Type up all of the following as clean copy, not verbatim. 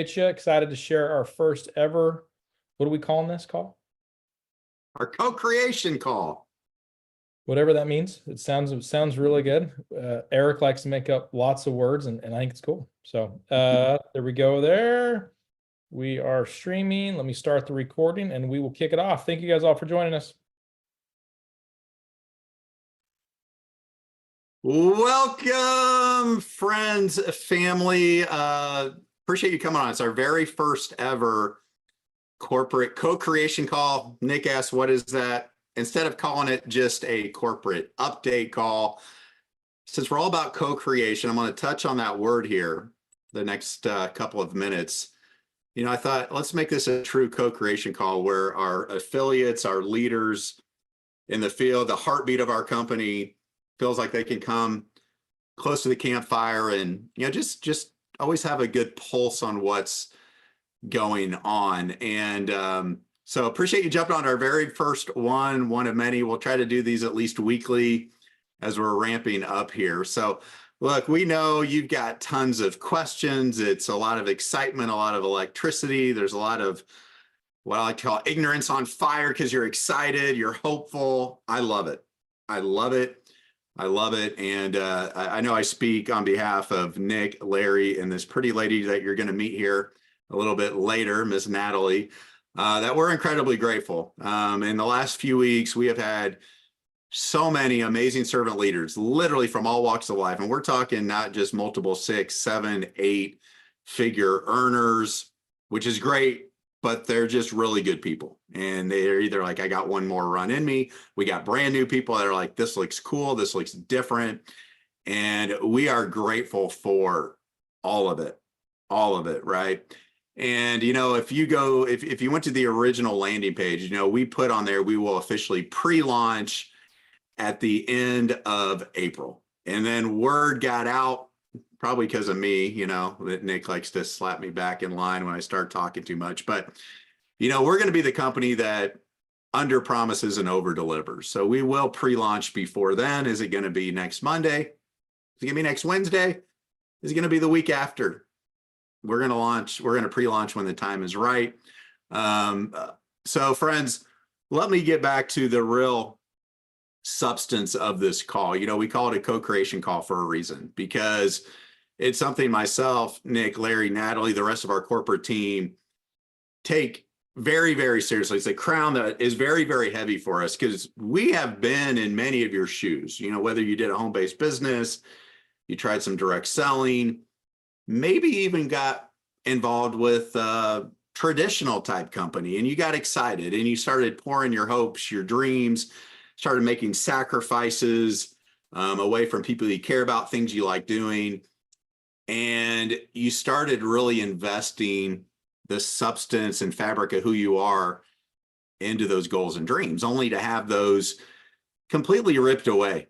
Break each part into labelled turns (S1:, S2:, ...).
S1: Excited to share our first ever, what are we calling this call?
S2: Our co-creation call.
S1: Whatever that means. It sounds really good. Eric likes to make up lots of words, and I think it's cool. So there we go there. We are streaming. Let me start the recording and we will kick it off. Thank you guys all for joining us.
S2: Welcome, friends, family. Appreciate you coming on. It's our very first ever corporate co-creation call. Nick asked, what is that? Instead of calling it just a corporate update call, since we're all about co-creation, I'm going to touch on that word here the next couple of minutes. You know, I thought, let's make this a true co-creation call where our affiliates, our leaders in the field, the heartbeat of our company feels like they can come close to the campfire and, you know, just always have a good pulse on what's going on. And so appreciate you jumping on our very first one of many. We'll try to do these at least weekly as we're ramping up here. So look, we know you've got tons of questions. It's a lot of excitement, a lot of electricity. There's a lot of what I like to call ignorance on fire because you're excited, you're hopeful. I love it. I love it. I love it. And I know I speak on behalf of Nick, Larry, and this pretty lady that you're going to meet here a little bit later, Miss Natalie, that we're incredibly grateful. In the last few weeks, we have had so many amazing servant leaders, literally from all walks of life. And we're talking not just multiple 6, 7, 8-figure earners, which is great, but they're just really good people. And they're either like, I got one more run in me. We got brand new people that are like, this looks cool. This looks different. And we are grateful for all of it, right? And, you know, if you went to the original landing page, you know, we put on there, we will officially pre-launch at the end of April. And then word got out, probably because of me, you know, that Nick likes to slap me back in line when I start talking too much. But, you know, we're going to be the company that under promises and over delivers. So we will pre-launch before then. Is it going to be next Monday? Is it going to be next Wednesday? Is it going to be the week after? We're going to pre-launch when the time is right. So friends, let me get back to the real substance of this call. You know, we call it a co-creation call for a reason, because it's something myself, Nick, Larry, Natalie, the rest of our corporate team take very, very seriously. It's a crown that is very, very heavy for us because we have been in many of your shoes. You know, whether you did a home-based business, you tried some direct selling, maybe even got involved with traditional type company and you got excited and you started pouring your hopes, your dreams, started making sacrifices away from people you care about, things you like doing. And you started really investing the substance and fabric of who you are into those goals and dreams, only to have those completely ripped away,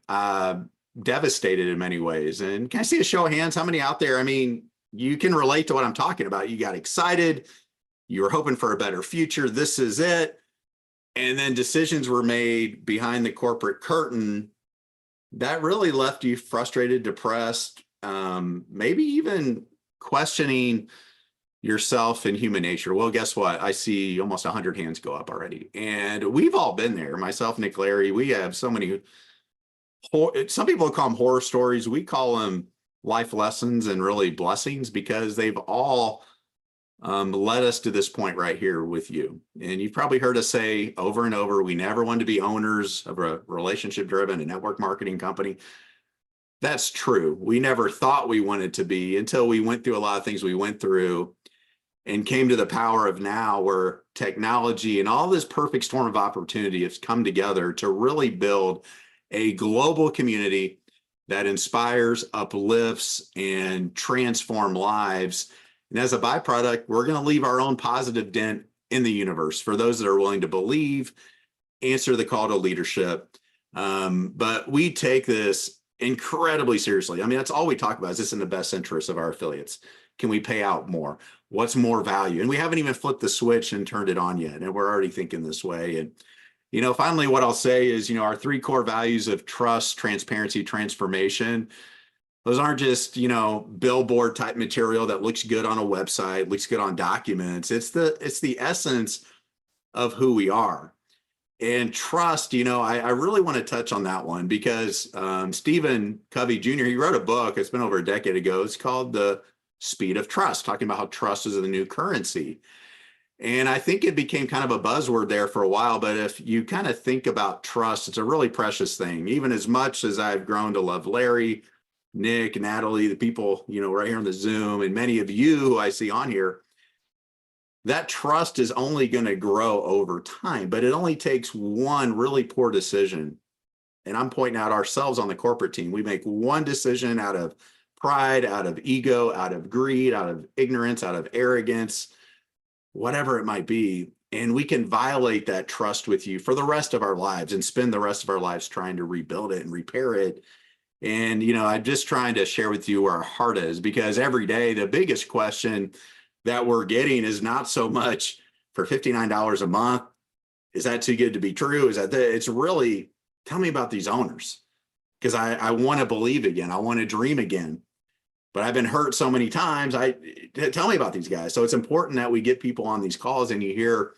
S2: devastated in many ways. And can I see a show of hands? How many out there? I mean, you can relate to what I'm talking about. You got excited. You were hoping for a better future. This is it. And then decisions were made behind the corporate curtain that really left you frustrated, depressed, maybe even questioning yourself and human nature. Well, guess what? I see almost 100 hands go up already. And we've all been there. Myself, Nick, Larry, we have so many, some people call them horror stories. We call them life lessons and really blessings because they've all led us to this point right here with you. And you've probably heard us say over and over, we never wanted to be owners of a relationship-driven and network marketing company. That's true. We never thought we wanted to be until we went through a lot of things we went through and came to the power of now where technology and all this perfect storm of opportunity has come together to really build a global community that inspires, uplifts, and transform lives. And as a byproduct, we're going to leave our own positive dent in the universe for those that are willing to believe, answer the call to leadership. But we take this incredibly seriously. I mean, that's all we talk about. Is this in the best interest of our affiliates? Can we pay out more? What's more value? And we haven't even flipped the switch and turned it on yet. And we're already thinking this way. And, you know, finally, what I'll say is, you know, our 3 core values of trust, transparency, transformation, Those aren't just, billboard type material that looks good on a website, looks good on documents. It's the essence of who we are. And trust, I really want to touch on that one because Stephen Covey Jr., he wrote a book, it's been over a decade ago. It's called The Speed of Trust, talking about how trust is the new currency. And I think it became kind of a buzzword there for a while. But if you kind of think about trust, it's a really precious thing. Even as much as I've grown to love Larry, Nick, Natalie, the people, right here on the Zoom, and many of you who I see on here, that trust is only going to grow over time, but it only takes one really poor decision. And I'm pointing out ourselves on the corporate team. We make one decision out of pride, out of ego, out of greed, out of ignorance, out of arrogance, whatever it might be. And we can violate that trust with you for the rest of our lives and spend the rest of our lives trying to rebuild it and repair it. And, I'm just trying to share with you where our heart is, because every day, the biggest question that we're getting is not so much for $59 a month. Is that too good to be true? It's really, tell me about these owners, because I want to believe again. I want to dream again, but I've been hurt so many times. Tell me about these guys. So it's important that we get people on these calls and you hear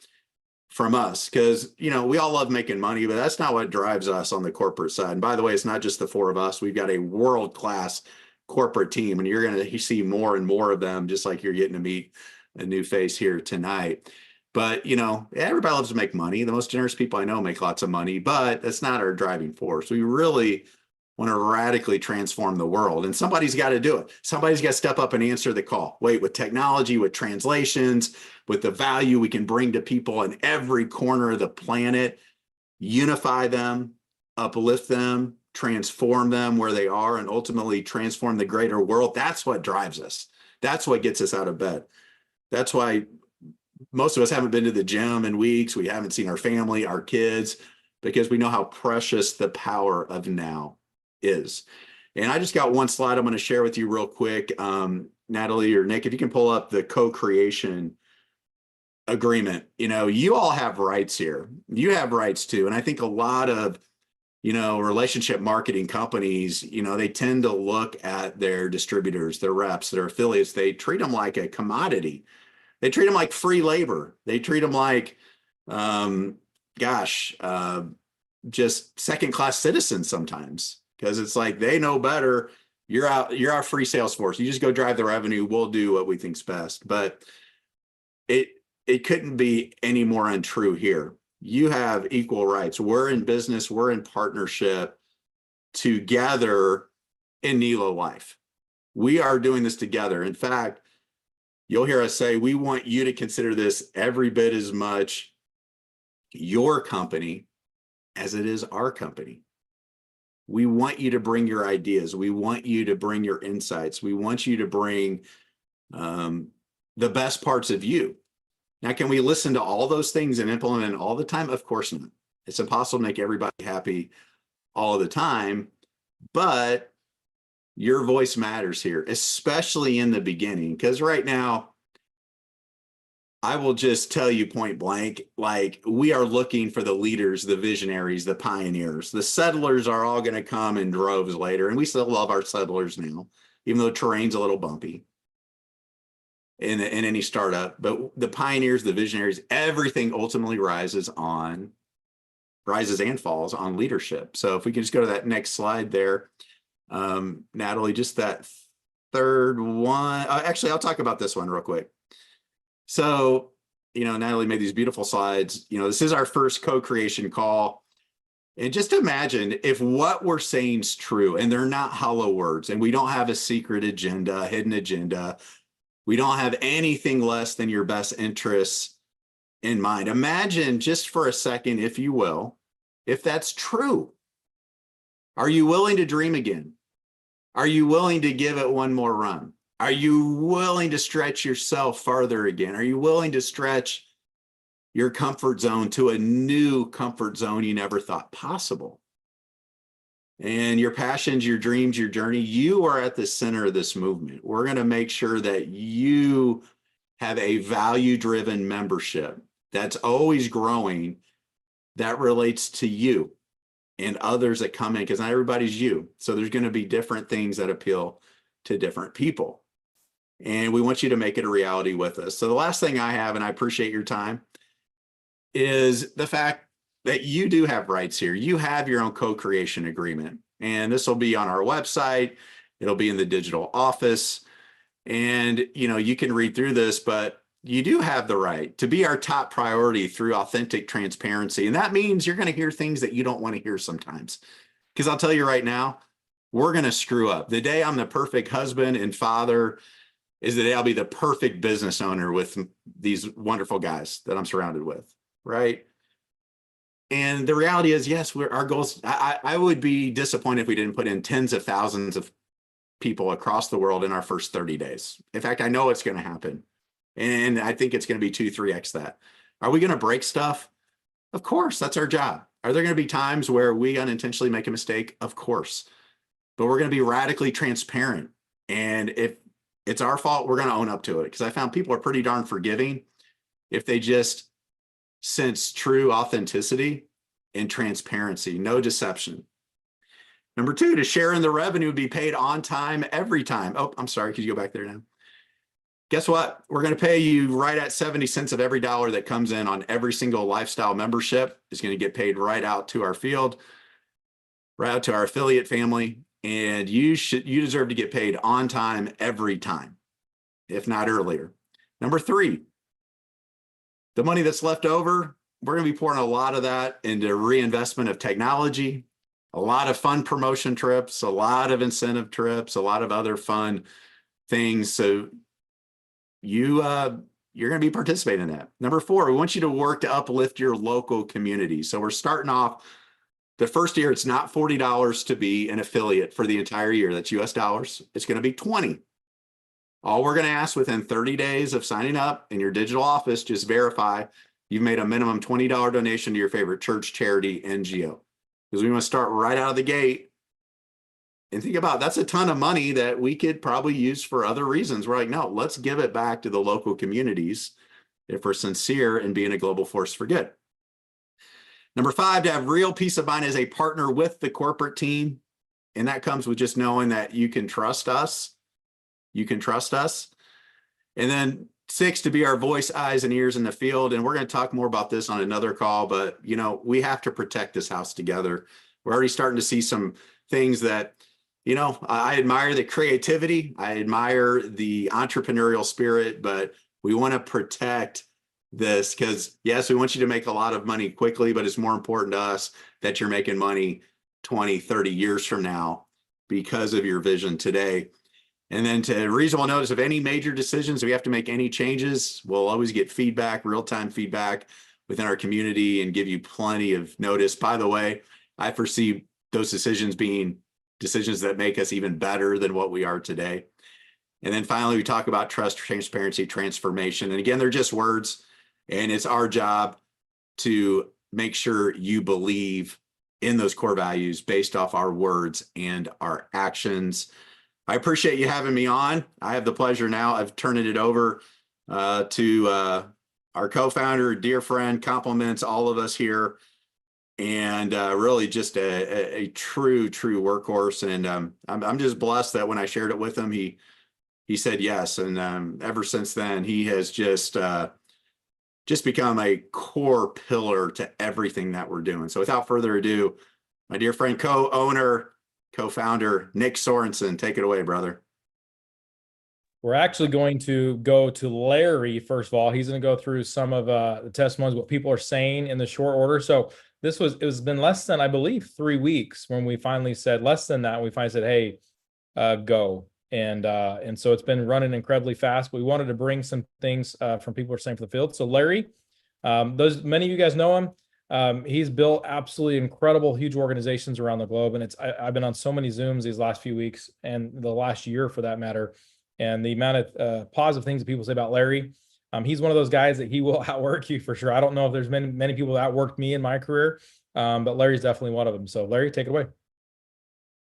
S2: from us, because, we all love making money, but that's not what drives us on the corporate side. And by the way, it's not just the four of us. We've got a world-class corporate team, and you're going to see more and more of them, just like you're getting to meet a new face here tonight. But, everybody loves to make money. The most generous people I know make lots of money, but that's not our driving force. We really want to radically transform the world, and somebody's got to do it. Somebody's got to step up and answer the call. Wait, with technology, with translations, with the value we can bring to people in every corner of the planet, unify them, uplift them, transform them where they are, and ultimately transform the greater world. That's what drives us. That's what gets us out of bed. That's why most of us haven't been to the gym in weeks. We haven't seen our family, our kids, because we know how precious the power of now is. And I just got one slide I'm going to share with you real quick. Natalie or Nick, if you can pull up the co-creation agreement. You all have rights here. You have rights too. And I think a lot of relationship marketing companies, they tend to look at their distributors, their reps, their affiliates. They treat them like a commodity. They treat them like free labor. They treat them like, just second-class citizens sometimes, because it's like they know better. You're our free sales force. You just go drive the revenue. We'll do what we think's best. But it couldn't be any more untrue here. You have equal rights. We're in business. We're in partnership together in Nelo Life. We are doing this together. In fact, you'll hear us say, we want you to consider this every bit as much your company as it is our company. We want you to bring your ideas. We want you to bring your insights. We want you to bring the best parts of you. Now, can we listen to all those things and implement them all the time? Of course not. It's impossible to make everybody happy all the time, but your voice matters here, especially in the beginning. Because right now, I will just tell you point blank, like, we are looking for the leaders, the visionaries, the pioneers. The settlers are all going to come in droves later, and we still love our settlers now, even though terrain's a little bumpy in any startup. But the pioneers, the visionaries, everything ultimately rises and falls on leadership. So if we can just go to that next slide there, Natalie, just that third one. Actually, I'll talk about this one real quick. So, Natalie made these beautiful slides. This is our first co-creation call. And just imagine if what we're saying is true, and they're not hollow words, and we don't have a secret agenda, a hidden agenda. We don't have anything less than your best interests in mind. Imagine just for a second, if you will, if that's true. Are you willing to dream again? Are you willing to give it one more run? Are you willing to stretch yourself farther again? Are you willing to stretch your comfort zone to a new comfort zone you never thought possible? And your passions, your dreams, your journey, you are at the center of this movement. We're going to make sure that you have a value-driven membership that's always growing, that relates to you. and others that come in, because not everybody's you. So there's going to be different things that appeal to different people. And we want you to make it a reality with us. So the last thing I have, and I appreciate your time, is the fact that you do have rights here. You have your own co-creation agreement. And this will be on our website. It'll be in the digital office. And, you can read through this, but you do have the right to be our top priority through authentic transparency. And that means you're going to hear things that you don't want to hear sometimes. Because I'll tell you right now, we're going to screw up. The day I'm the perfect husband and father is the day I'll be the perfect business owner with these wonderful guys that I'm surrounded with, right? And the reality is, yes, our goals, I would be disappointed if we didn't put in tens of thousands of people across the world in our first 30 days. In fact, I know it's going to happen. And I think it's going to be 2-3x that. Are we going to break stuff? Of course, that's our job. Are there going to be times where we unintentionally make a mistake? Of course. But we're going to be radically transparent. And if it's our fault, we're going to own up to it. Because I found people are pretty darn forgiving if they just sense true authenticity and transparency, no deception. Number 2, to share in the revenue, be paid on time, every time. Oh, I'm sorry. Could you go back there now? Guess what? We're going to pay you right at 70 cents of every dollar that comes in on every single lifestyle membership is going to get paid right out to our field, right out to our affiliate family. And you deserve to get paid on time, every time, if not earlier. Number 3, the money that's left over, we're going to be pouring a lot of that into reinvestment of technology, a lot of fun promotion trips, a lot of incentive trips, a lot of other fun things. So you're going to be participating in that. Number 4, we want you to work to uplift your local community. So we're starting off the first year. It's not $40 to be an affiliate for the entire year. That's US dollars. It's going to be $20. All we're going to ask within 30 days of signing up in your digital office, just verify you've made a minimum $20 donation to your favorite church, charity, NGO. Because we want to start right out of the gate. And think about, that's a ton of money that we could probably use for other reasons. We're like, no, let's give it back to the local communities if we're sincere in being a global force for good. Number 5, to have real peace of mind as a partner with the corporate team. And that comes with just knowing that you can trust us. You can trust us. And then 6, to be our voice, eyes, and ears in the field. And we're going to talk more about this on another call, but we have to protect this house together. We're already starting to see some things that, I admire the creativity. I admire the entrepreneurial spirit, but we want to protect this because, yes, we want you to make a lot of money quickly, but it's more important to us that you're making money 20, 30 years from now because of your vision today. And then to reasonable notice of any major decisions, if we have to make any changes, we'll always get feedback, real-time feedback within our community and give you plenty of notice. By the way, I foresee those decisions being decisions that make us even better than what we are today. And then finally, we talk about trust, transparency, transformation. And again, they're just words, and it's our job to make sure you believe in those core values based off our words and our actions. I appreciate you having me on. I have the pleasure now of turning it over to our co-founder, dear friend, compliments all of us here, and really just a true workhorse. And I'm just blessed that when I shared it with him, he said yes. And ever since then, he has just become a core pillar to everything that we're doing. So without further ado, my dear friend, co-owner, co-founder, Nick Sorensen, take it away, brother.
S1: We're actually going to go to Larry first of all. He's going to go through some of the testimonies, what people are saying in the short order. So it was been less than, I believe, 3 weeks when we finally said, less than that, we finally said, hey, go. And so it's been running incredibly fast. We wanted to bring some things from people who are saying for the field. So Larry, many of you guys know him. He's built absolutely incredible, huge organizations around the globe. And I've been on so many Zooms these last few weeks and the last year for that matter. And the amount of positive things that people say about Larry, he's one of those guys that he will outwork you for sure. I don't know if there's many people that outworked me in my career, but Larry's definitely one of them. So Larry, take it away.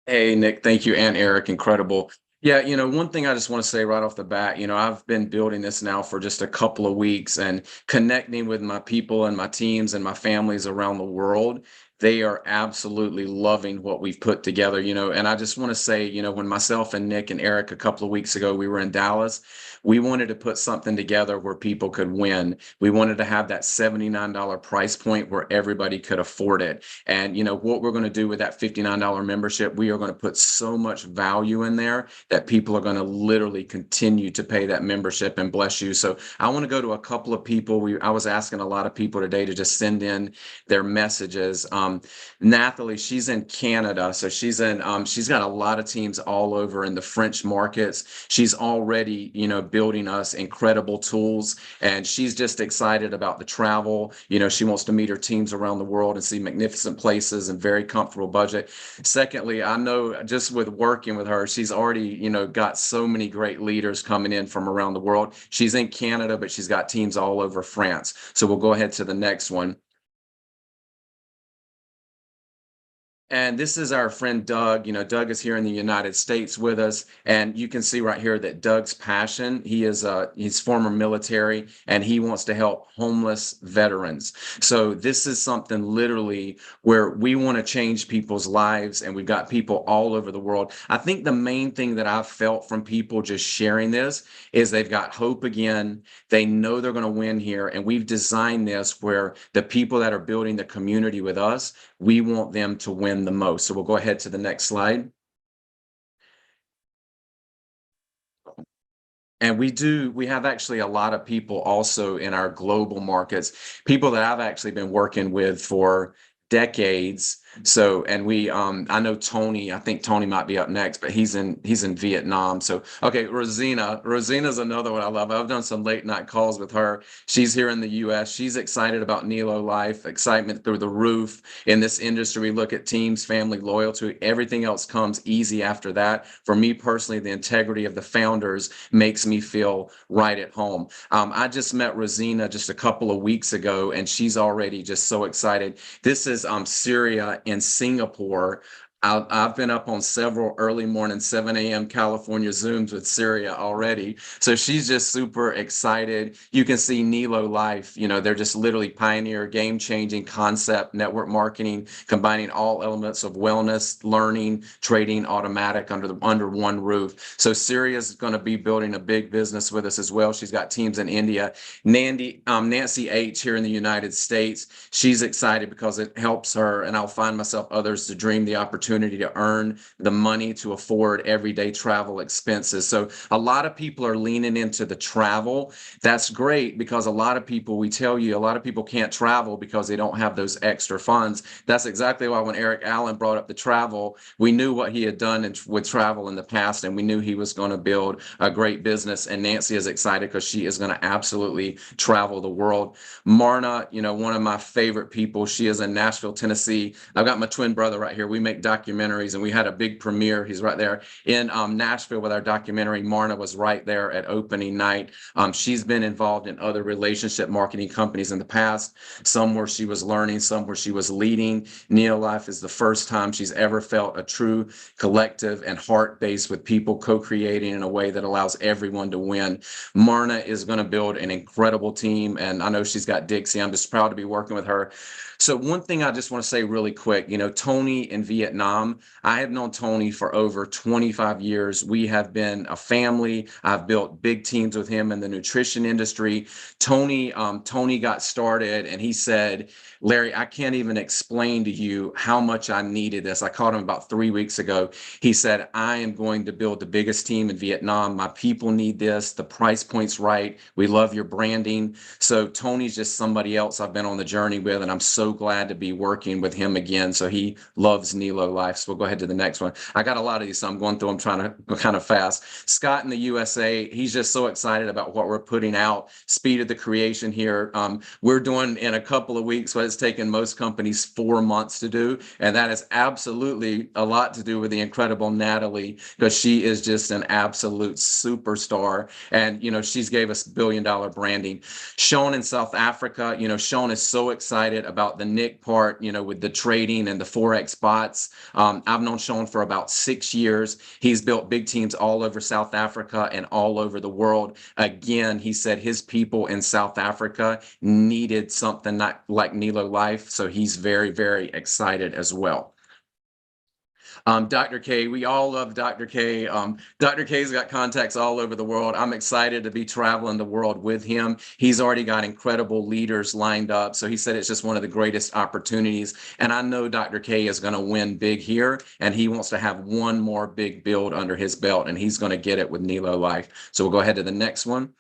S3: Hey, Nick, thank you. And Eric, incredible. Yeah, one thing I just want to say right off the bat, I've been building this now for just a couple of weeks and connecting with my people and my teams and my families around the world. They are absolutely loving what we've put together, and I just want to say, when myself and Nick and Eric a couple of weeks ago, we were in Dallas, we wanted to put something together where people could win. We wanted to have that $79 price point where everybody could afford it. And, what we're going to do with that $59 membership, we are going to put so much value in there that people are going to literally continue to pay that membership and bless you. So I want to go to a couple of people. I was asking a lot of people today to just send in their messages. Nathalie, she's in Canada, so she's got a lot of teams all over in the French markets. She's already, building us incredible tools, and she's just excited about the travel. She wants to meet her teams around the world and see magnificent places and very comfortable budget. Secondly, I know just with working with her, she's already, got so many great leaders coming in from around the world. She's in Canada, but she's got teams all over France. So we'll go ahead to the next one. And this is our friend Doug. Doug is here in the United States with us, and you can see right here that Doug's passion. He's former military, and he wants to help homeless veterans. So this is something literally where we want to change people's lives, and we've got people all over the world. I think the main thing that I've felt from people just sharing this is they've got hope again. They know they're going to win here, and we've designed this where the people that are building the community with us, we want them to win the most. So we'll go ahead to the next slide. And we have actually a lot of people also in our global markets, people that I've actually been working with for decades. So, and I know Tony, I think Tony might be up next, but he's in Vietnam. So, okay, Rosina's another one I love. I've done some late night calls with her. She's here in the US. She's excited about Nelo Life, excitement through the roof. In this industry, we look at teams, family, loyalty, everything else comes easy after that. For me personally, the integrity of the founders makes me feel right at home. I just met Rosina just a couple of weeks ago, and she's already just so excited. This is Syria in Singapore. I've been up on several early morning 7 a.m. California Zooms with Syria already. So she's just super excited. You can see Nelo Life, they're just literally pioneer, game-changing concept, network marketing, combining all elements of wellness, learning, trading, automatic under one roof. So Syria's going to be building a big business with us as well. She's got teams in India. Nancy H here in the United States, she's excited because it helps her, and I'll find myself others to dream the opportunity to earn the money to afford everyday travel expenses. So a lot of people are leaning into the travel. That's great, because a lot of people can't travel because they don't have those extra funds. That's exactly why when Eric Allen brought up the travel, we knew what he had done with travel in the past, and we knew he was going to build a great business. And Nancy is excited because she is going to absolutely travel the world. Marna, one of my favorite people, she is in Nashville, Tennessee. I've got my twin brother right here. We make documentaries, and we had a big premiere. He's right there in Nashville with our documentary. Marna was right there at opening night. She's been involved in other relationship marketing companies in the past, some where she was learning, some where she was leading. Nelo Life is the first time she's ever felt a true collective and heart-based with people co-creating in a way that allows everyone to win. Marna is going to build an incredible team, and I know she's got Dixie. I'm just proud to be working with her. So one thing I just want to say really quick, Tony in Vietnam, I have known Tony for over 25 years. We have been a family. I've built big teams with him in the nutrition industry. Tony got started, and he said, Larry, I can't even explain to you how much I needed this. I called him about 3 weeks ago. He said, I am going to build the biggest team in Vietnam. My people need this. The price point's right. We love your branding. So Tony's just somebody else I've been on the journey with, and I'm so glad to be working with him again. So he loves Nelo Life. So we'll go ahead to the next one. I got a lot of these, so I'm going through them, trying to go kind of fast. Scott in the USA, he's just so excited about what we're putting out. Speed of the creation here. We're doing in a couple of weeks what it's taken most companies 4 months to do. And that is absolutely a lot to do with the incredible Natalie, because she is just an absolute superstar. And, she's gave us $1 billion branding. Sean in South Africa, Sean is so excited about about the Nick part, with the trading and the Forex bots. I've known Sean for about 6 years. He's built big teams all over South Africa and all over the world. Again, he said his people in South Africa needed something like Nelo Life. So he's very, very excited as well. Dr. K, we all love Dr. K. Dr. K's got contacts all over the world. I'm excited to be traveling the world with him. He's already got incredible leaders lined up. So he said it's just one of the greatest opportunities. And I know Dr. K is going to win big here, and he wants to have one more big build under his belt, and he's going to get it with Nelo Life. So we'll go ahead to the next one.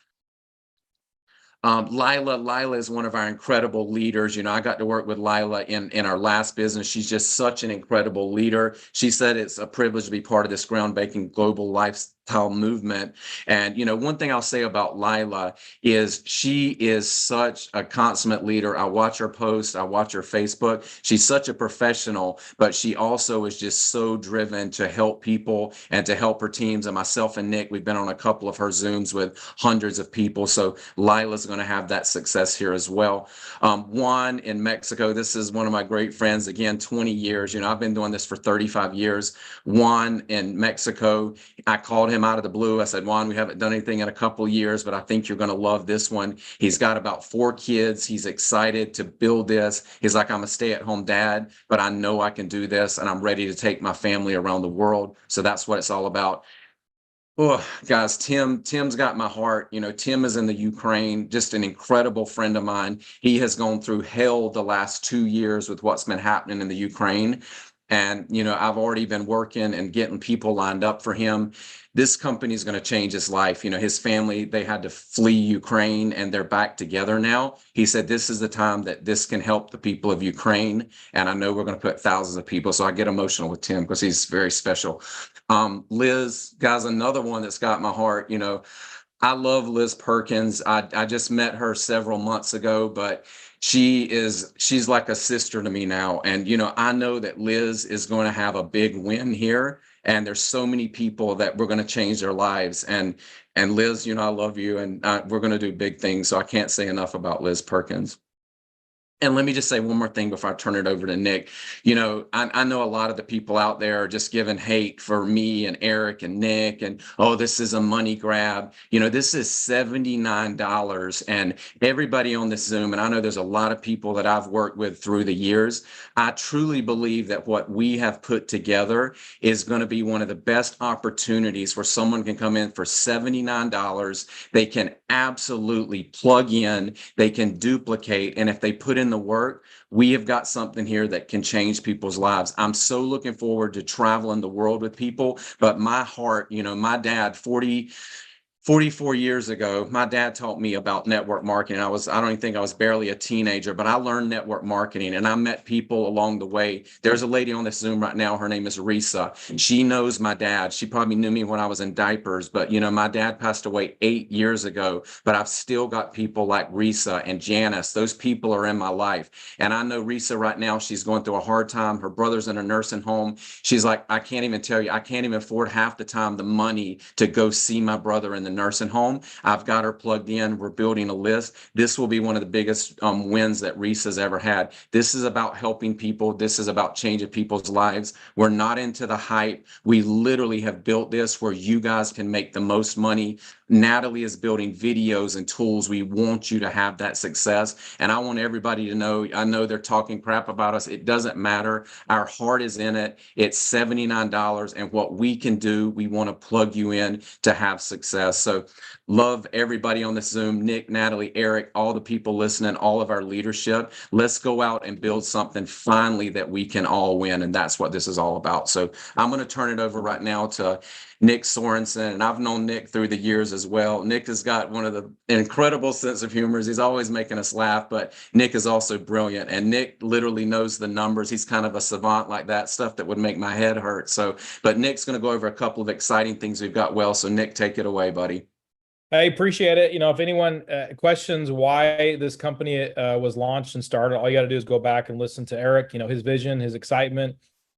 S3: Lila is one of our incredible leaders. I got to work with Lila in our last business. She's just such an incredible leader. She said it's a privilege to be part of this groundbreaking global lifestyle movement. And, one thing I'll say about Lila is she is such a consummate leader. I watch her post. I watch her Facebook. She's such a professional, but she also is just so driven to help people and to help her teams. And myself and Nick, we've been on a couple of her Zooms with hundreds of people. So Lila's going to have that success here as well. Juan in Mexico, this is one of my great friends. Again, 20 years. I've been doing this for 35 years. Juan in Mexico, I called him out of the blue. I said, Juan, we haven't done anything in a couple of years, but I think you're going to love this one. He's got about 4 kids. He's excited to build this. He's like, I'm a stay-at-home dad, but I know I can do this, and I'm ready to take my family around the world. So that's what it's all about. Oh, guys, Tim's got my heart. Tim is in the Ukraine, just an incredible friend of mine. He has gone through hell the last 2 years with what's been happening in the Ukraine. And, I've already been working and getting people lined up for him. This company is going to change his life. His family, they had to flee Ukraine, and they're back together now. He said, this is the time that this can help the people of Ukraine. And I know we're going to put thousands of people. So I get emotional with Tim because he's very special. Liz, guys, another one that's got my heart. I love Liz Perkins. I just met her several months ago, but she's like a sister to me now. And, I know that Liz is going to have a big win here. And there's so many people that we're going to change their lives. And Liz, I love you, and we're going to do big things. So I can't say enough about Liz Perkins. And let me just say one more thing before I turn it over to Nick. I know a lot of the people out there are just giving hate for me and Eric and Nick, and, oh, this is a money grab. This is $79, and everybody on this Zoom, and I know there's a lot of people that I've worked with through the years. I truly believe that what we have put together is going to be one of the best opportunities where someone can come in for $79. They can absolutely plug in, they can duplicate, and if they put in the work, we have got something here that can change people's lives. I'm so looking forward to traveling the world with people, but my heart, my dad, 44 years ago, my dad taught me about network marketing. I don't even think I was barely a teenager, but I learned network marketing, and I met people along the way. There's a lady on this Zoom right now. Her name is Risa. She knows my dad. She probably knew me when I was in diapers, but my dad passed away 8 years ago, but I've still got people like Risa and Janice. Those people are in my life. And I know Risa right now, she's going through a hard time. Her brother's in a nursing home. She's like, I can't even tell you, I can't even afford half the time the money to go see my brother in the nursing home. I've got her plugged in. We're building a list. This will be one of the biggest wins that Risa's ever had. This is about helping people. This is about changing people's lives. We're not into the hype. We literally have built this where you guys can make the most money. Natalie is building videos and tools. We want you to have that success. And I want everybody to know, I know they're talking crap about us. It doesn't matter. Our heart is in it. It's $79. And what we can do, we want to plug you in to have success. So love everybody on this Zoom, Nick, Natalie, Eric, all the people listening, all of our leadership. Let's go out and build something finally that we can all win. And that's what this is all about. So I'm going to turn it over right now to Nick Sorensen, and I've known Nick through the years as well. Nick has got one of the incredible sense of humor. He's always making us laugh, but Nick is also brilliant, and Nick literally knows the numbers. He's kind of a savant like that, stuff that would make my head hurt. So, but Nick's going to go over a couple of exciting things we've got. Well, so Nick, take it away, buddy.
S1: I appreciate it. If anyone questions why this company was launched and started, all you got to do is go back and listen to Eric, his vision, his excitement,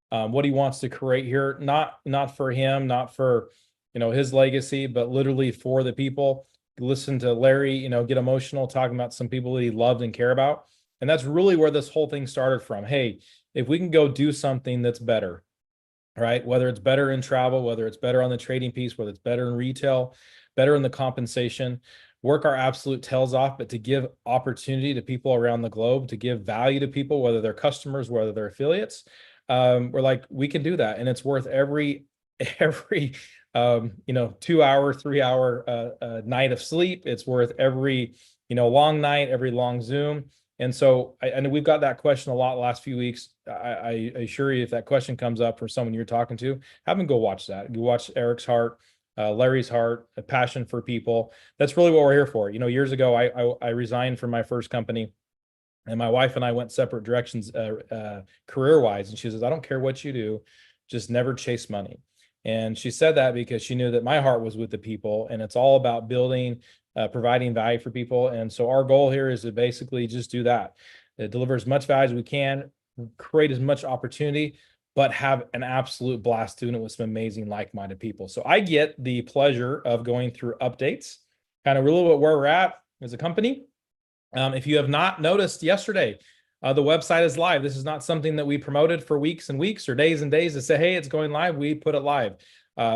S1: what he wants to create here, not for him, not for, his legacy, but literally for the people. Listen to Larry, get emotional talking about some people that he loved and care about. And that's really where this whole thing started from. Hey, if we can go do something that's better, right? Whether it's better in travel, whether it's better on the trading piece, whether it's better in retail, better in the compensation, work our absolute tails off, but to give opportunity to people around the globe, to give value to people, whether they're customers, whether they're affiliates, we're like, we can do that. And it's worth every 2 hour, 3 hour night of sleep. It's worth every, long night, every long Zoom. And so I know we've got that question a lot the last few weeks. I assure you, if that question comes up for someone you're talking to, have them go watch that. Go watch Eric's heart, Larry's heart, a passion for people. That's really what we're here for. Years ago, I resigned from my first company, and my wife and I went separate directions career-wise. And she says, I don't care what you do, just never chase money. And she said that because she knew that my heart was with the people, and it's all about building, providing value for people. And so our goal here is to basically just do that. Deliver as much value as we can, create as much opportunity, but have an absolute blast doing it with some amazing like-minded people. So I get the pleasure of going through updates, kind of really where we're at as a company. If you have not noticed yesterday, the website is live. This is not something that we promoted for weeks and weeks or days and days to say, hey, it's going live. We put it live.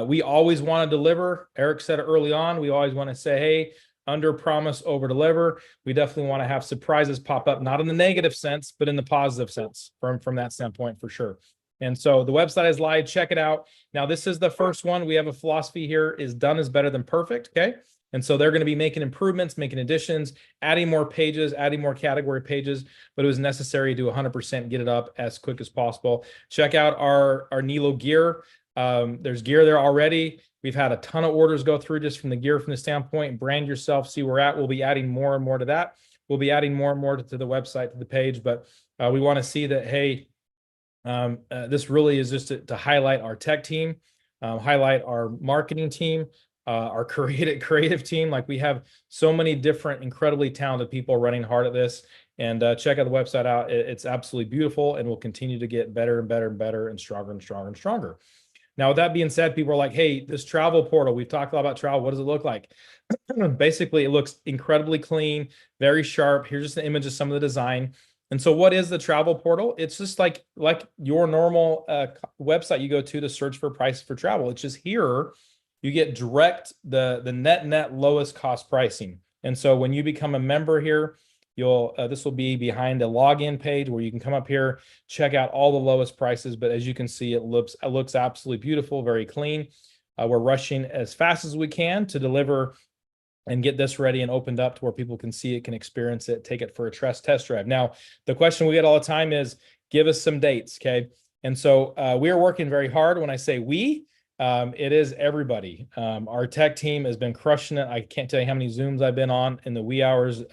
S1: We always want to deliver. Eric said it early on. We always want to say, hey, under promise, over deliver. We definitely want to have surprises pop up, not in the negative sense, but in the positive sense from that standpoint for sure. And so the website is live. Check it out. Now, this is the first one. We have a philosophy here: is done is better than perfect. Okay. And so they're going to be making improvements, making additions, adding more pages, adding more category pages, but it was necessary to 100% get it up as quick as possible. Check out our Nelo gear. There's gear there already. We've had a ton of orders go through just from the gear from the standpoint. Brand yourself, see where we're at. We'll be adding more and more to that. We'll be adding more and more to the website, to the page, but we want to see that, hey, this really is just to highlight our tech team, highlight our marketing team, our creative team. Like, we have so many different incredibly talented people running hard at this. And check out the website out. It's absolutely beautiful, and will continue to get better and better and better and stronger and stronger and stronger. Now, with that being said, people are like, hey, this travel portal, we've talked a lot about travel. What does it look like? Basically, it looks incredibly clean, very sharp. Here's just an image of some of the design. And so what is the travel portal? It's just like your normal website you go to search for prices for travel. It's just here you get direct the net lowest cost pricing. And so when you become a member here, this will be behind a login page where you can come up here, check out all the lowest prices. But as you can see, it looks absolutely beautiful, very clean. We're rushing as fast as we can to deliver and get this ready and opened up to where people can see it, can experience it, take it for a test drive. Now, the question we get all the time is, give us some dates, okay? And so we are working very hard. When I say we, it is everybody. Our tech team has been crushing it. I can't tell you how many Zooms I've been on in the wee hours,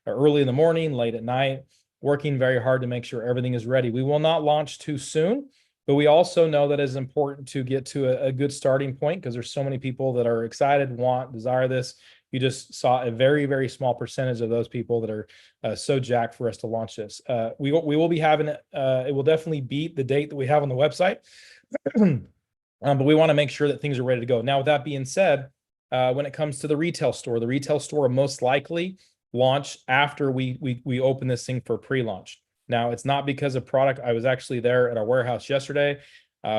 S1: early in the morning, late at night, working very hard to make sure everything is ready. We will not launch too soon, but we also know that it's important to get to a good starting point, because there's so many people that are excited, desire this. You just saw a very, very small percentage of those people that are so jacked for us to launch this. We will be having it. It will definitely beat the date that we have on the website. But we want to make sure that things are ready to go. Now, with that being said, when it comes to the retail store will most likely launch after we open this thing for pre-launch. Now, it's not because of product. I was actually there at our warehouse yesterday.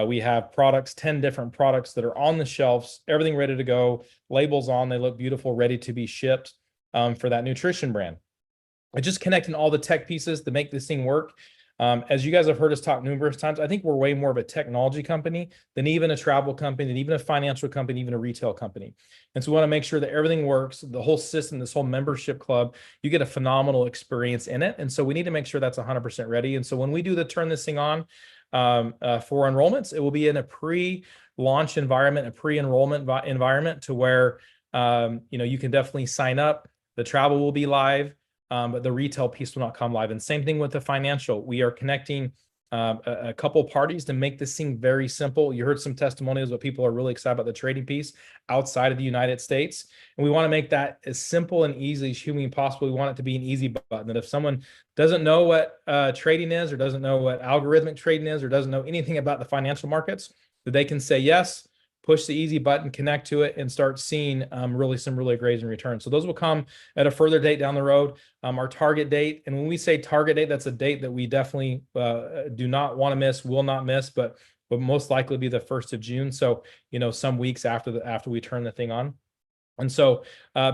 S1: We have 10 different products that are on the shelves, everything ready to go, labels on, they look beautiful, ready to be shipped for that nutrition brand. It's just connecting all the tech pieces to make this thing work. As you guys have heard us talk numerous times, I think we're way more of a technology company than even a travel company, than even a financial company, even a retail company. And so we want to make sure that everything works, the whole system, this whole membership club, you get a phenomenal experience in it. And so we need to make sure that's 100% ready. And so when we do turn this thing on for enrollments, it will be in a pre-launch environment, a pre-enrollment environment, to where you can definitely sign up. The travel will be live. But the retail piece will not come live. And same thing with the financial. We are connecting a couple parties to make this thing very simple. You heard some testimonials, but people are really excited about the trading piece outside of the United States. And we want to make that as simple and easy as humanly possible. We want it to be an easy button, that if someone doesn't know what trading is, or doesn't know what algorithmic trading is, or doesn't know anything about the financial markets, that they can say yes, push the easy button, connect to it, and start seeing really some really great returns. So those will come at a further date down the road. Our target date, and when we say target date, that's a date that we definitely do not want to miss, will not miss, but most likely be the 1st of June. So, some weeks after we turn the thing on. And so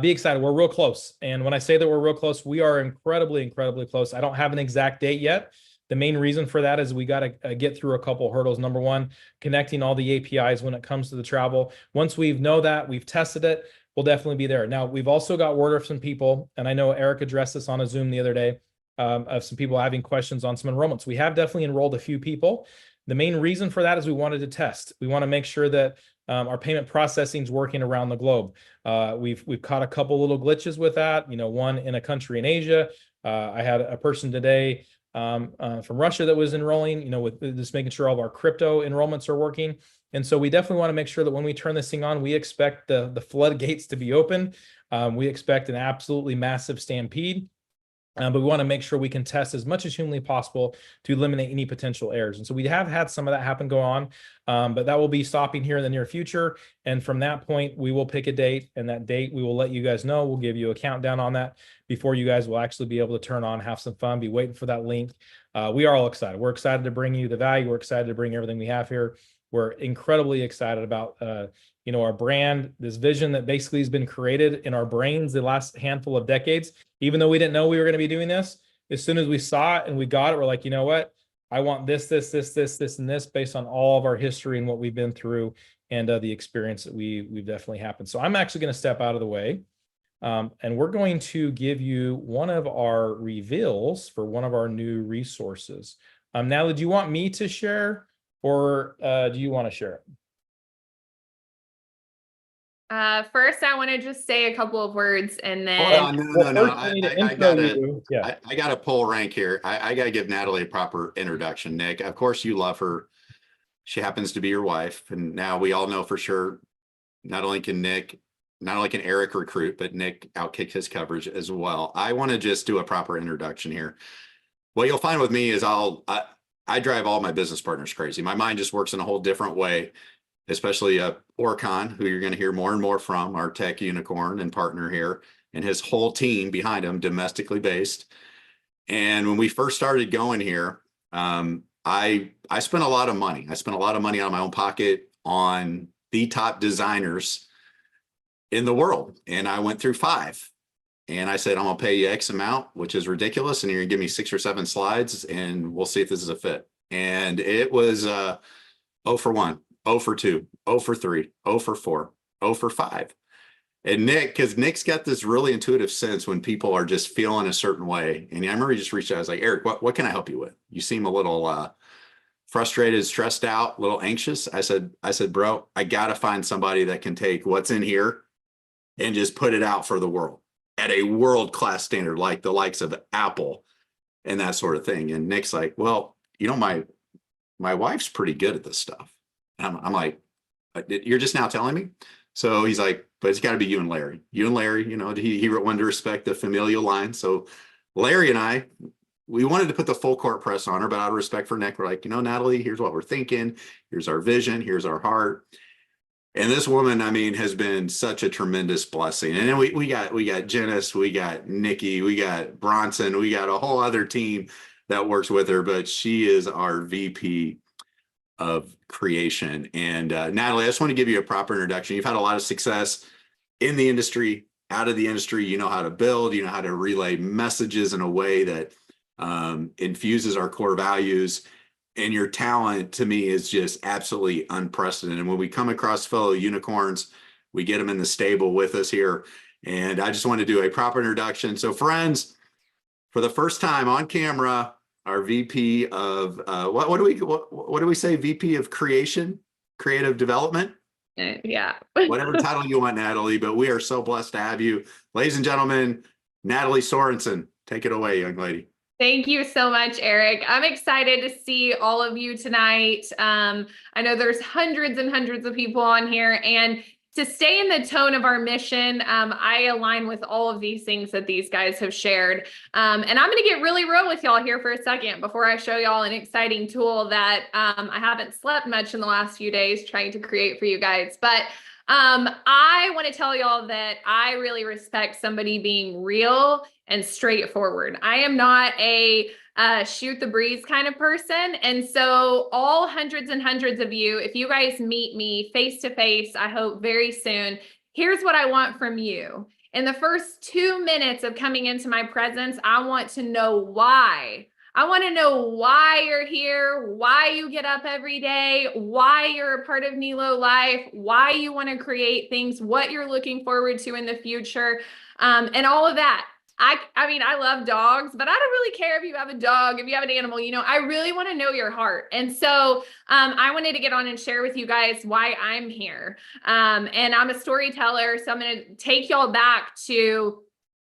S1: be excited. We're real close. And when I say that we're real close, we are incredibly, incredibly close. I don't have an exact date yet. The main reason for that is we got to get through a couple of hurdles. Number one, connecting all the APIs when it comes to the travel. Once we know that, we've tested it, we'll definitely be there. Now, we've also got word of some people, and I know Eric addressed this on a Zoom the other day, of some people having questions on some enrollments. We have definitely enrolled a few people. The main reason for that is we wanted to test. We want to make sure that our payment processing is working around the globe. We've caught a couple little glitches with that. One in a country in Asia. I had a person today from Russia that was enrolling. With just making sure all of our crypto enrollments are working. And so we definitely want to make sure that when we turn this thing on, we expect the floodgates to be open. We expect an absolutely massive stampede. But we want to make sure we can test as much as humanly possible to eliminate any potential errors. And so we have had some of that go on, but that will be stopping here in the near future. And from that point, we will pick a date, and that date we will let you guys know. We'll give you a countdown on that before you guys will actually be able to turn on, have some fun, be waiting for that link. We are all excited. We're excited to bring you the value. We're excited to bring everything we have here. We're incredibly excited about our brand, this vision that basically has been created in our brains the last handful of decades. Even though we didn't know we were going to be doing this, as soon as we saw it and we got it, we're like, you know what? I want this, and this based on all of our history and what we've been through and the experience that we've definitely happened. So I'm actually going to step out of the way. And we're going to give you one of our reveals for one of our new resources. Natalie, do you want me to share, or do you want to share it?
S4: First, I want to just say a couple of words, and then
S2: Hold on, no.
S1: I
S2: gotta pull rank here. I gotta give Natalie a proper introduction. Nick, of course you love her. She happens to be your wife, and now we all know for sure. Not only can Eric recruit, but Nick outkick his coverage as well. I want to just do a proper introduction here. What you'll find with me is I drive all my business partners crazy. My mind just works in a whole different way. Especially Orcon, who you're going to hear more and more from, our tech unicorn and partner here, and his whole team behind him, domestically based. And when we first started going here, I spent a lot of money. I spent a lot of money out of my own pocket on the top designers in the world. And I went through 5. And I said, I'm going to pay you X amount, which is ridiculous. And you're going to give me 6 or 7 slides, and we'll see if this is a fit. And it was 0 for 1. 0 for 2, 0 for 3, 0 for 4, 0 for 5. And because Nick's got this really intuitive sense when people are just feeling a certain way. And I remember he just reached out. I was like, Eric, what can I help you with? You seem a little frustrated, stressed out, a little anxious. I said, bro, I got to find somebody that can take what's in here and just put it out for the world at a world-class standard, like the likes of Apple and that sort of thing. And Nick's like, well, my wife's pretty good at this stuff. And I'm like, you're just now telling me? So he's like, but it's got to be you and Larry. You and Larry, he wanted to respect the familial line. So Larry and I, we wanted to put the full court press on her, but out of respect for Nick, we're like, Natalie, here's what we're thinking. Here's our vision. Here's our heart. And this woman, has been such a tremendous blessing. And then we got Janice, we got Nikki, we got Bronson, we got a whole other team that works with her, but she is our VP of creation. And Natalie, I just want to give you a proper introduction. You've had a lot of success in the industry, out of the industry. You know how to build, you know how to relay messages in a way that infuses our core values. And your talent, to me, is just absolutely unprecedented. And when we come across fellow unicorns, we get them in the stable with us here. And I just want to do a proper introduction. So friends, for the first time on camera, our VP of what do we say? VP of creation, creative development.
S4: Yeah.
S2: Whatever title you want, Natalie, but we are so blessed to have you. Ladies and gentlemen, Natalie Sorensen. Take it away, young lady.
S4: Thank you so much, Eric. I'm excited to see all of you tonight. I know there's hundreds and hundreds of people on here, and to stay in the tone of our mission, I align with all of these things that these guys have shared. And I'm going to get really real with y'all here for a second before I show y'all an exciting tool that I haven't slept much in the last few days trying to create for you guys. But I want to tell y'all that I really respect somebody being real and straightforward. I am not a shoot the breeze kind of person. And so all hundreds and hundreds of you, if you guys meet me face to face, I hope very soon, here's what I want from you. In the first 2 minutes of coming into my presence, I want to know why. I want to know why you're here, why you get up every day, why you're a part of Nelo Life, why you want to create things, what you're looking forward to in the future, and all of that. I mean, I love dogs, but I don't really care if you have a dog, if you have an animal, you know, I really want to know your heart. And so I wanted to get on and share with you guys why I'm here. And I'm a storyteller, so I'm going to take y'all back to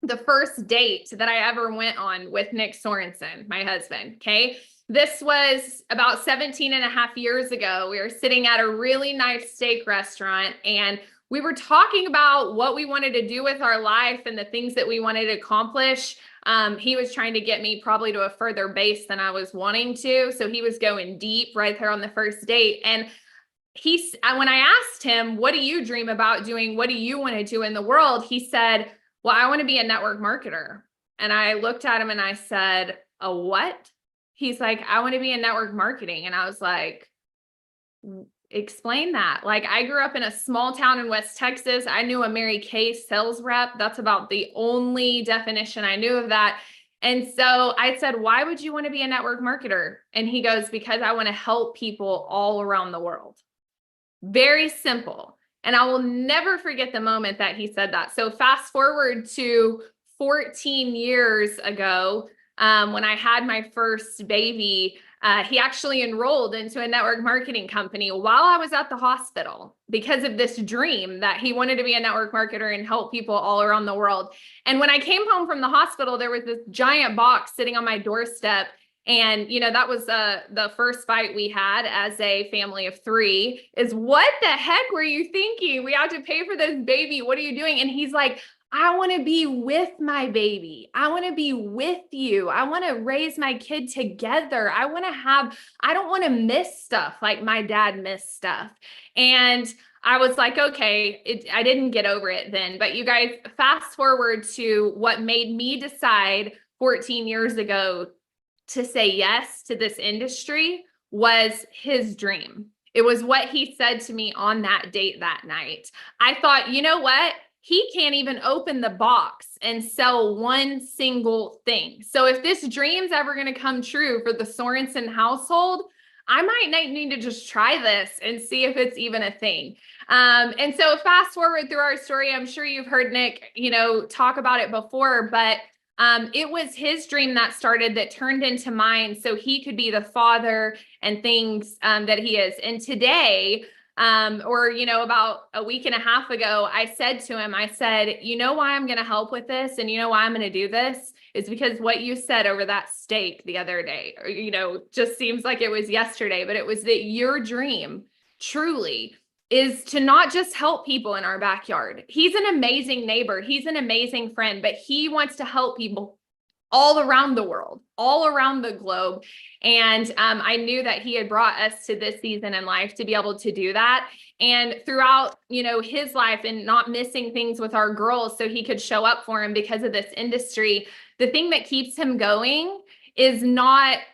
S4: the first date that I ever went on with Nick Sorensen, my husband. Okay. This was about 17 and a half years ago. We were sitting at a really nice steak restaurant and we were talking about what we wanted to do with our life and the things that we wanted to accomplish. He was trying to get me probably to a further base than I was wanting to. So he was going deep right there on the first date. And when I asked him, what do you dream about doing? What do you want to do in the world? He said, well, I want to be a network marketer. And I looked at him and I said, a what? He's like, I want to be in network marketing. And I was like, explain that. Like, I grew up in a small town in West Texas. I knew a Mary Kay sales rep. That's about the only definition I knew of that. And so I said, why would you want to be a network marketer? And he goes, because I want to help people all around the world. Very simple. And I will never forget the moment that he said that. So fast forward to 14 years ago, when I had my first baby, he actually enrolled into a network marketing company while I was at the hospital because of this dream that he wanted to be a network marketer and help people all around the world. And when I came home from the hospital, there was this giant box sitting on my doorstep. And, you know, that was the first fight we had as a family of 3 is, what the heck were you thinking? We have to pay for this baby. What are you doing? And he's like, I want to be with my baby. I want to be with you. I want to raise my kid together. I don't want to miss stuff like my dad missed stuff. And I was like, okay, I didn't get over it then. But you guys, fast forward to what made me decide 14 years ago to say yes to this industry was his dream. It was what he said to me on that date that night. I thought, you know what? He can't even open the box and sell one single thing. So if this dream's ever going to come true for the Sorensen household, I might need to just try this and see if it's even a thing. And so fast forward through our story, I'm sure you've heard Nick, you know, talk about it before, but it was his dream that turned into mine so he could be the father and things that he is. And today, about a week and a half ago, I said to him, I said, you know why I'm going to help with this? And you know why I'm going to do this is because what you said over that steak the other day, or, you know, just seems like it was yesterday, but it was that your dream truly is to not just help people in our backyard. He's an amazing neighbor. He's an amazing friend, but he wants to help people all around the world, all around the globe. And I knew that he had brought us to this season in life to be able to do that. And throughout, you know, his life and not missing things with our girls so he could show up for him because of this industry, the thing that keeps him going is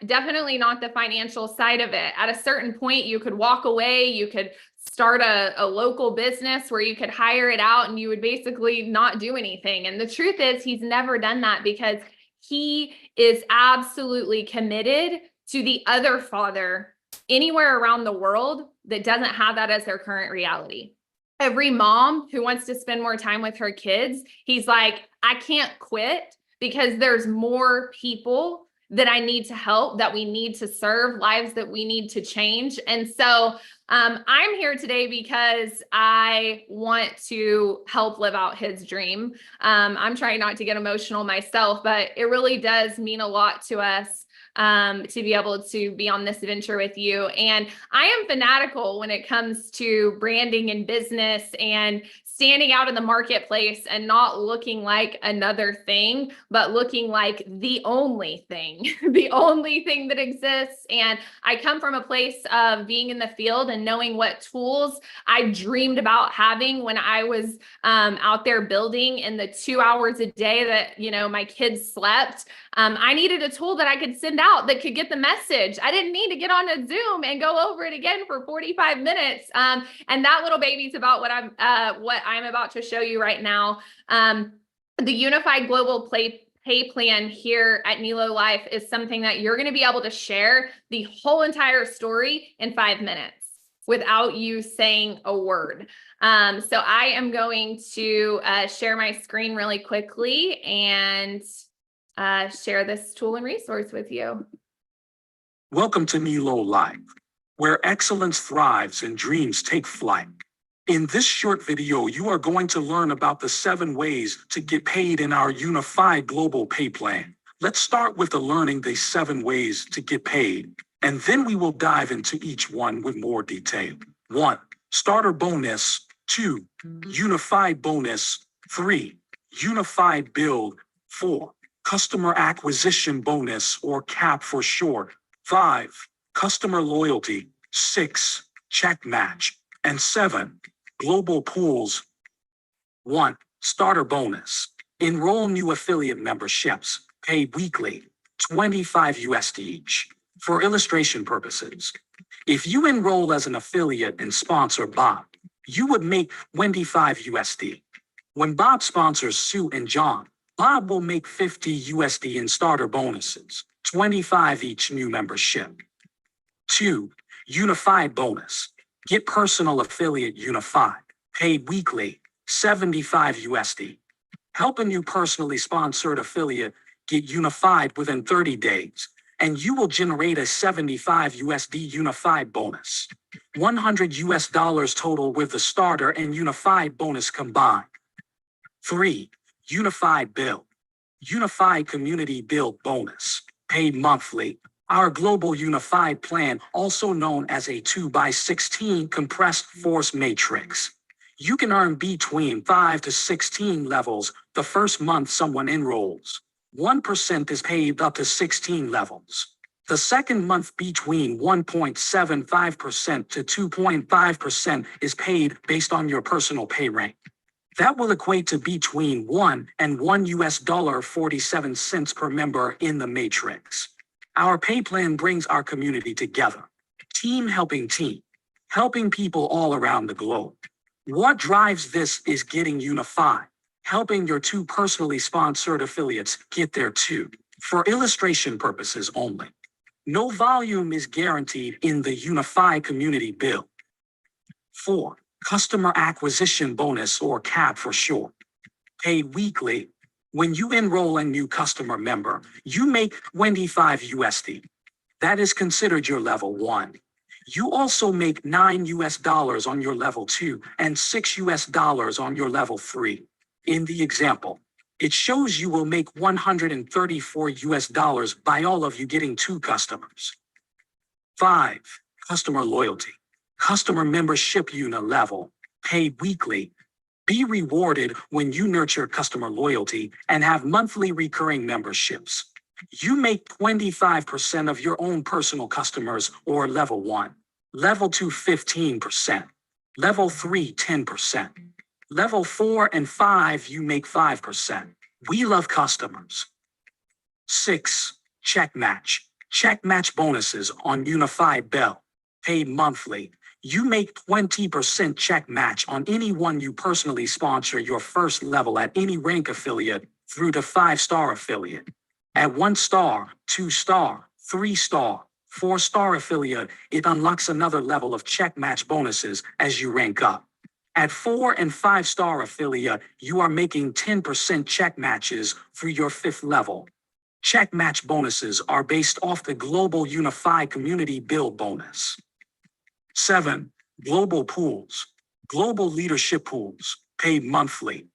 S4: definitely not the financial side of it. At a certain point, you could walk away, you could start a local business where you could hire it out and you would basically not do anything. And the truth is he's never done that because he is absolutely committed to the other father anywhere around the world that doesn't have that as their current reality. Every mom who wants to spend more time with her kids, he's like, I can't quit because there's more people that I need to help, that we need to serve, lives that we need to change. And so I'm here today because I want to help live out his dream. I'm trying not to get emotional myself, but it really does mean a lot to us to be able to be on this venture with you. And I am fanatical when it comes to branding and business and standing out in the marketplace and not looking like another thing, but looking like the only thing, the only thing that exists. And I come from a place of being in the field and knowing what tools I dreamed about having when I was out there building in the 2 hours a day that, you know, my kids slept. I needed a tool that I could send out that could get the message. I didn't need to get on a Zoom and go over it again for 45 minutes. And that little baby's about what I'm about to show you right now. The Unified Global Pay Plan here at Nelo Life is something that you're going to be able to share the whole entire story in 5 minutes without you saying a word. So I am going to share my screen really quickly and share this tool and resource with you.
S5: Welcome to Nelo Life, where excellence thrives and dreams take flight. In this short video, you are going to learn about the 7 ways to get paid in our Unified Global Pay Plan. Let's start with learning the 7 ways to get paid, and then we will dive into each one with more detail. 1. Starter bonus. 2. Unified bonus. 3. Unified build. 4. Customer acquisition bonus, or CAP for short. 5. Customer loyalty. 6. Check match. And 7. Global pools. 1. Starter bonus. Enroll new affiliate memberships, paid weekly, $25 each. For illustration purposes, if you enroll as an affiliate and sponsor Bob, you would make $25. When Bob sponsors Sue and John, Bob will make $50 in starter bonuses, 25 each new membership. 2. Unified bonus. Get personal affiliate unified, paid weekly, $75. Help a new personally sponsored affiliate get unified within 30 days, and you will generate a $75 unified bonus. $100 total with the starter and unified bonus combined. 3. Unified build. Unified community build bonus, paid monthly. Our global unified plan, also known as a 2x16 compressed force matrix. You can earn between 5 to 16 levels the first month someone enrolls. 1% is paid up to 16 levels. The second month between 1.75% to 2.5% is paid based on your personal pay rank. That will equate to between $1 and $1.47 per member in the matrix. Our pay plan brings our community together. Team helping team, helping people all around the globe. What drives this is getting unified, helping your 2 personally sponsored affiliates get there too, for illustration purposes only. No volume is guaranteed in the unified community build. 4. Customer acquisition bonus, or CAP for short, paid weekly. When you enroll a new customer member, you make $25. That is considered your level 1. You also make $9 on your level 2 and $6 on your level 3. In the example, it shows you will make $134 by all of you getting 2 customers. 5. Customer loyalty. Customer membership level, paid weekly. Be rewarded when you nurture customer loyalty and have monthly recurring memberships. You make 25% of your own personal customers, or level 1. Level 2, 15%. Level 3, 10%. Level 4 and 5, you make 5%. We love customers. 6. Check match. Check match bonuses on Unified Bell, paid monthly. You make 20% check match on anyone you personally sponsor your first level at any rank affiliate through to 5-star affiliate. At 1-star, 2-star, 3-star, 4-star affiliate, it unlocks another level of check match bonuses as you rank up. At 4 and 5-star affiliate, you are making 10% check matches through your 5th level. Check match bonuses are based off the Global Unified Community Build bonus. 7. Global pools. Global leadership pools, paid monthly.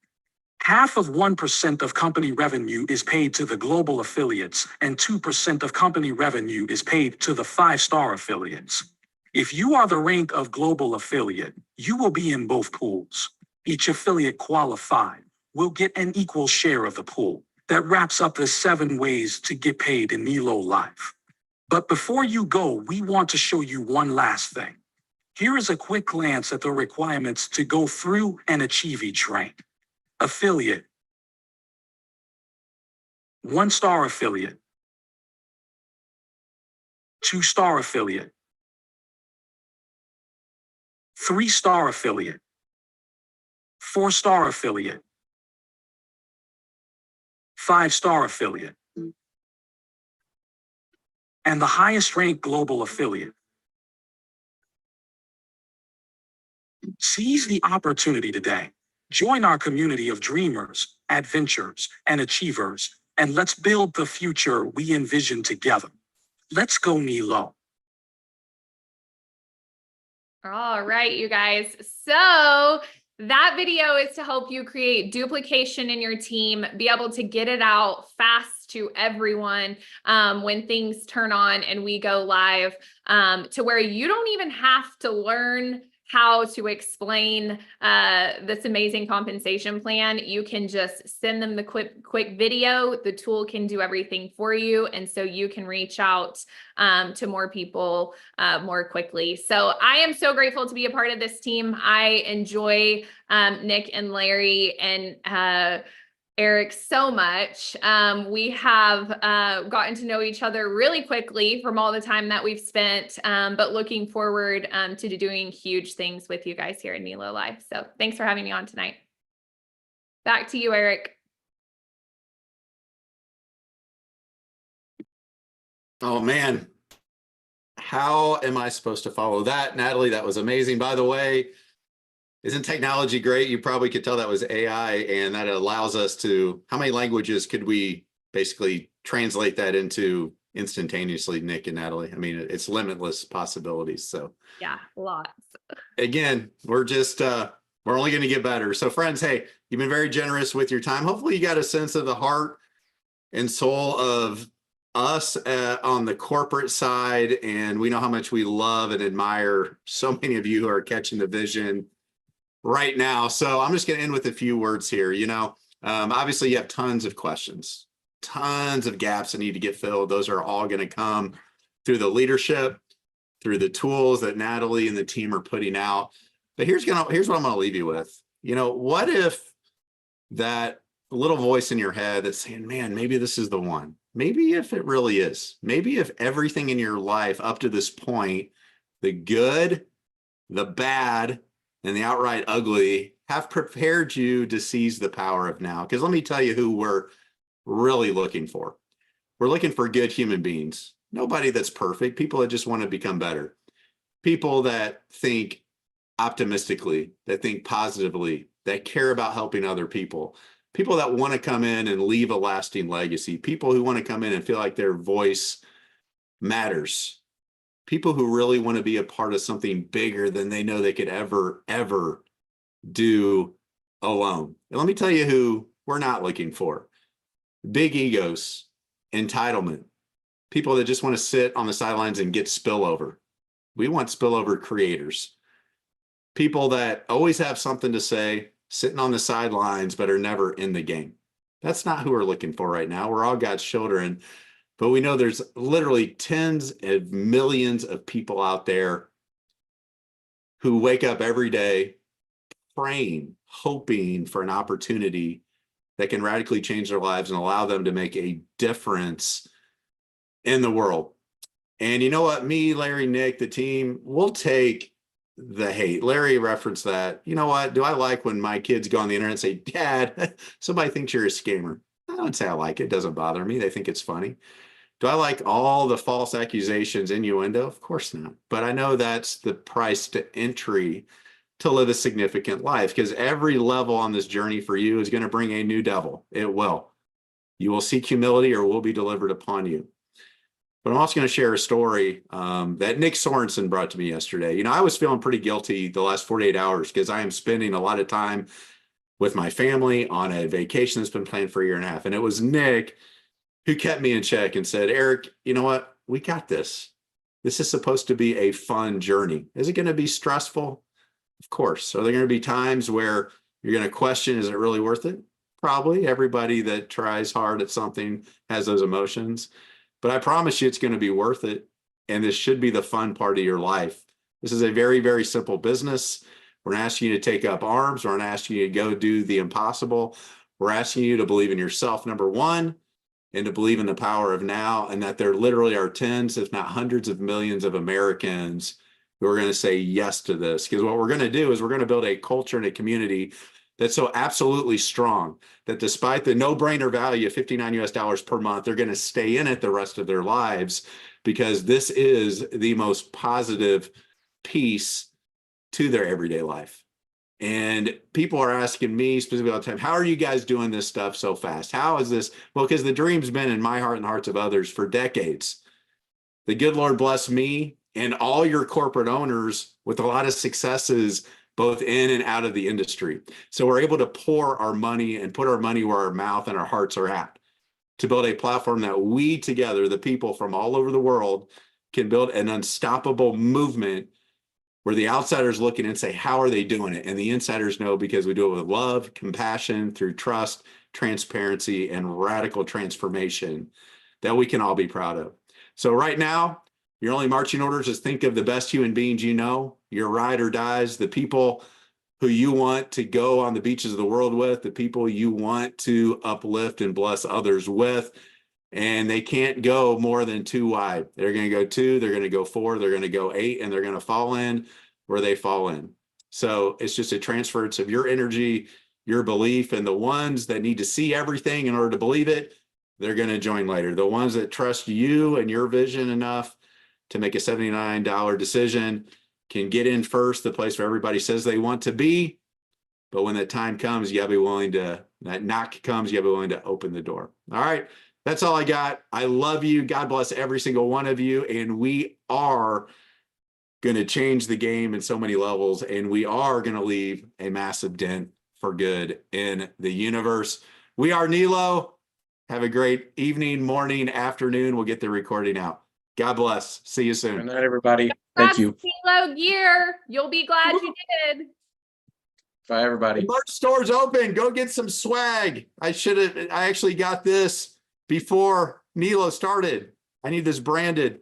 S5: Half of 1% of company revenue is paid to the global affiliates, and 2% of company revenue is paid to the 5-star affiliates. If you are the rank of global affiliate, you will be in both pools. Each affiliate qualified will get an equal share of the pool. That wraps up the 7 ways to get paid in Nelo Life. But before you go, we want to show you one last thing. Here is a quick glance at the requirements to go through and achieve each rank. Affiliate. 1-star affiliate. 2-star affiliate. 3-star affiliate. 4-star affiliate. 5-star affiliate. And the highest ranked global affiliate. Seize the opportunity today. Join our community of dreamers, adventurers, and achievers, and let's build the future we envision together. Let's go, Nelo.
S4: All right, you guys. So that video is to help you create duplication in your team, be able to get it out fast to everyone when things turn on and we go live, to where you don't even have to learn how to explain this amazing compensation plan. You can just send them the quick video. The tool can do everything for you. And so you can reach out to more people more quickly. So I am so grateful to be a part of this team. I enjoy Nick and Larry and Eric so much. We have gotten to know each other really quickly from all the time that we've spent, but looking forward to doing huge things with you guys here in Nelo Life. So thanks for having me on tonight. Back to you, Eric.
S2: Oh man, how am I supposed to follow that? Natalie, that was amazing. By the way, isn't technology great? You probably could tell that was AI, and that allows us to, how many languages could we basically translate that into instantaneously, Nick and Natalie? I mean, it's limitless possibilities. So
S4: Yeah, lots.
S2: again, we're just, we're only going to get better. So friends, hey, you've been very generous with your time. Hopefully you got a sense of the heart and soul of us on the corporate side. And we know how much we love and admire so many of you who are catching the vision right now. So I'm just going to end with a few words here. You know, obviously you have tons of questions, tons of gaps that need to get filled. Those are all going to come through the leadership, through the tools that Natalie and the team are putting out. But here's what I'm going to leave you with. You know, what if that little voice in your head that's saying, man, maybe this is the one. Maybe if it really is, maybe if everything in your life up to this point, the good, the bad, and the outright ugly have prepared you to seize the power of now. Because let me tell you who we're really looking for. We're looking for good human beings. Nobody that's perfect. People that just want to become better. People that think optimistically, that think positively, that care about helping other people. People that want to come in and leave a lasting legacy. People who want to come in and feel like their voice matters. People who really want to be a part of something bigger than they know they could ever do alone. And let me tell you who we're not looking for. Big egos, entitlement, people that just want to sit on the sidelines and get spillover. We want spillover creators. People that always have something to say, sitting on the sidelines, but are never in the game. That's not who we're looking for right now. We're all God's children. But we know there's literally tens of millions of people out there who wake up every day praying, hoping for an opportunity that can radically change their lives and allow them to make a difference in the world. And you know what? Me, Larry, Nick, the team, we'll take the hate. Larry referenced that. You know what? Do I like when my kids go on the internet and say, Dad, somebody thinks you're a scammer? I don't say I like it. It doesn't bother me. They think it's funny. Do I like all the false accusations, innuendo? Of course not. But I know that's the price to entry to live a significant life, because every level on this journey for you is going to bring a new devil. It will. You will seek humility or will be delivered upon you. But I'm also going to share a story that Nick Sorensen brought to me yesterday. You know, I was feeling pretty guilty the last 48 hours because I am spending a lot of time with my family on a vacation that's been planned for a year and a half. And it was Nick who kept me in check and said, Eric, you know what? We got this. This is supposed to be a fun journey. Is it going to be stressful? Of course. Are there going to be times where you're going to question, is it really worth it? Probably. Everybody that tries hard at something has those emotions. But I promise you it's going to be worth it. And this should be the fun part of your life. This is a very, very simple business. We're not asking you to take up arms. We're not asking you to go do the impossible. We're asking you to believe in yourself, number one, and to believe in the power of now, and that there literally are tens, if not hundreds of millions of Americans who are going to say yes to this. Because what we're going to do is we're going to build a culture and a community that's so absolutely strong that despite the no-brainer value of $59 per month, they're going to stay in it the rest of their lives, because this is the most positive piece to their everyday life. And people are asking me specifically all the time, how are you guys doing this stuff so fast? How is this? Well, because the dream's been in my heart and the hearts of others for decades. The good Lord bless me and all your corporate owners with a lot of successes, both in and out of the industry. So we're able to pour our money and put our money where our mouth and our hearts are at, to build a platform that we together, the people from all over the world, can build an unstoppable movement where the outsiders look in and say, how are they doing it? And the insiders know, because we do it with love, compassion, through trust, transparency, and radical transformation that we can all be proud of. So right now, your only marching orders is think of the best human beings you know, your ride or dies, the people who you want to go on the beaches of the world with, the people you want to uplift and bless others with. And they can't go more than 2 wide. They're going to go 2, they're going to go 4, they're going to go 8, and they're going to fall in where they fall in. So it's just a transference of your energy, your belief, and the ones that need to see everything in order to believe it, they're going to join later. The ones that trust you and your vision enough to make a $79 decision can get in first, the place where everybody says they want to be. But when that time comes, you gotta be willing to, that knock comes, you gotta be willing to open the door. All right. That's all I got. I love you. God bless every single one of you. And we are going to change the game in so many levels. And we are going to leave a massive dent for good in the universe. We are Nelo. Have a great evening, morning, afternoon. We'll get the recording out. God bless. See you soon.
S3: Good night, everybody. Thank you.
S4: Nelo gear. You'll be glad you did.
S3: Bye, everybody.
S2: The merch store's open. Go get some swag. I actually got this before Nelo started. I need this branded.